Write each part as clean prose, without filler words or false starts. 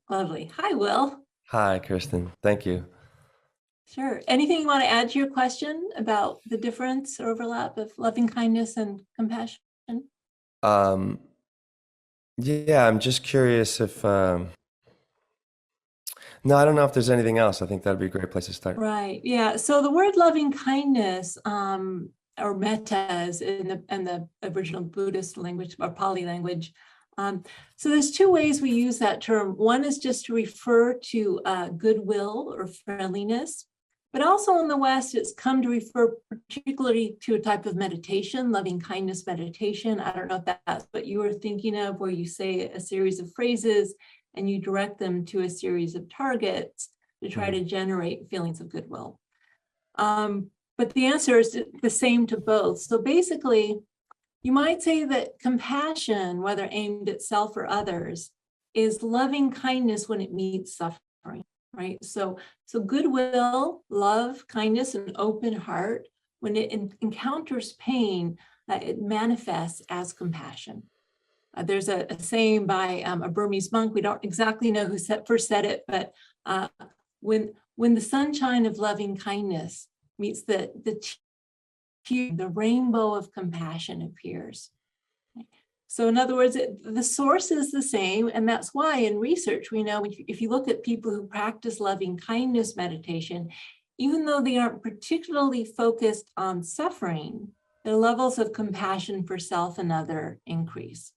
Lovely. Hi, Will. Hi, Kristin. Thank you. Sure. Anything you want to add to your question about the difference or overlap of loving kindness and compassion? Um, yeah, I'm just curious if, no, I don't know if there's anything else. I think that'd be a great place to start. Right. Yeah. So the word loving kindness, or metta is in the original Buddhist language or Pali language. So there's two ways we use that term. One is just to refer to goodwill or friendliness, but also in the West, it's come to refer particularly to a type of meditation, loving kindness meditation. I don't know if that's what you were thinking of, where you say a series of phrases and you direct them to a series of targets to try to generate feelings of goodwill. But the answer is the same to both. So basically, you might say that compassion, whether aimed at self or others, is loving kindness when it meets suffering, right? So goodwill, love, kindness, and open heart, when it encounters pain, it manifests as compassion. There's a saying by a Burmese monk. We don't exactly know who first said it, but when the sunshine of loving kindness meets the rainbow of compassion appears. So in other words, the source is the same, and that's why in research we know if you look at people who practice loving kindness meditation, even though they aren't particularly focused on suffering, their levels of compassion for self and other increase.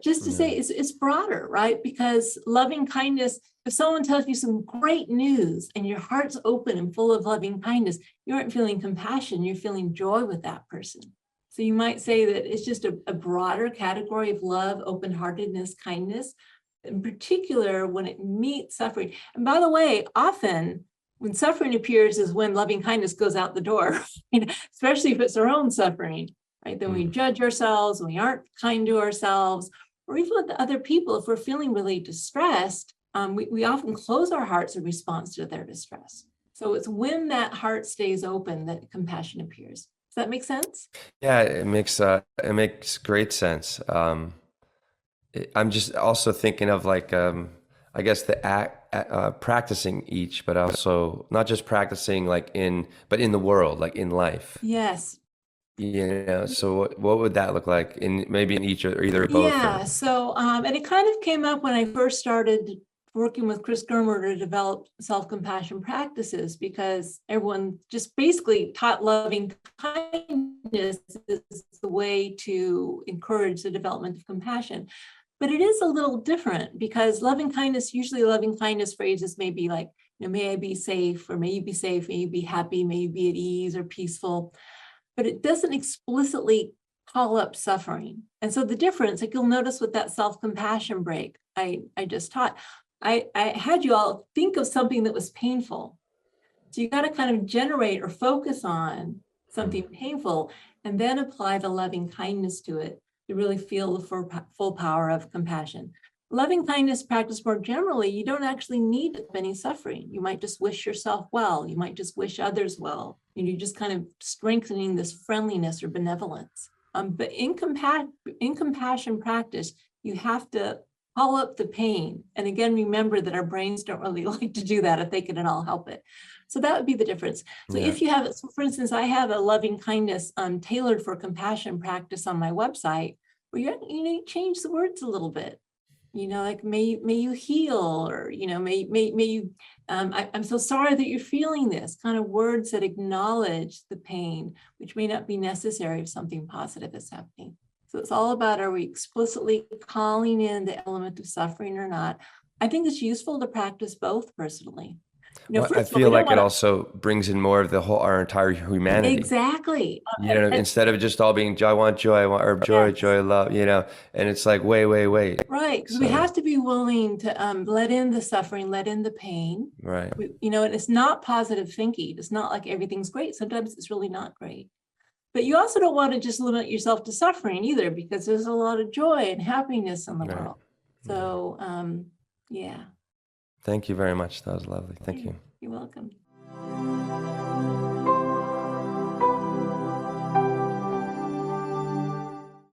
Just to say it's broader, right? Because loving kindness, if someone tells you some great news and your heart's open and full of loving kindness, you aren't feeling compassion, you're feeling joy with that person. So you might say that it's just a broader category of love, open-heartedness, kindness, in particular when it meets suffering. And by the way, often when suffering appears is when loving kindness goes out the door, especially if it's our own suffering, right? Then we judge ourselves, we aren't kind to ourselves, or even with other people. If we're feeling really distressed, we often close our hearts in response to their distress. So it's when that heart stays open that compassion appears. Does that make sense? Yeah, it makes great sense. I'm just also thinking of like I guess the act practicing each, but also not just practicing like but in the world, like in life. Yes. So what would that look like in maybe in each or either or both? Yeah. So and it kind of came up when I first started working with Chris Germer to develop self-compassion practices, because everyone just basically taught loving kindness is the way to encourage the development of compassion. But it is a little different, because loving kindness, usually loving kindness phrases may be like, may I be safe, or may you be safe, may you be happy, may you be at ease or peaceful. But it doesn't explicitly call up suffering. And so the difference, like you'll notice with that self-compassion break I just taught, I had you all think of something that was painful. So you got to kind of generate or focus on something painful and then apply the loving kindness to it to really feel the full power of compassion. Loving kindness practice more generally, you don't actually need any suffering. You might just wish yourself well. You might just wish others well. You're just kind of strengthening this friendliness or benevolence. But in compassion practice, you have to call up the pain. And again, remember that our brains don't really like to do that if they can at all help it. So that would be the difference. So if you have, so for instance, I have a loving kindness tailored for compassion practice on my website, where you change the words a little bit. Like may you heal, or may you I'm so sorry that you're feeling this, kind of words that acknowledge the pain, which may not be necessary if something positive is happening. So it's all about, are we explicitly calling in the element of suffering or not? I think it's useful to practice both personally. Well, I First of all, we feel don't like it want also brings in more of our entire to humanity. exactly. Instead of just all being joy, I want joy, or joy, Yes. joy, love, and it's like, wait. Right, because we So, have to be willing to let in the suffering, let in the pain. right. And it's not positive thinking. It's not like everything's great. Sometimes it's really not great. But you also don't want to just limit yourself to suffering either, because there's a lot of joy and happiness in the Right. world. So, yeah. Thank you very much. That was lovely. Thank Okay, you. you're welcome.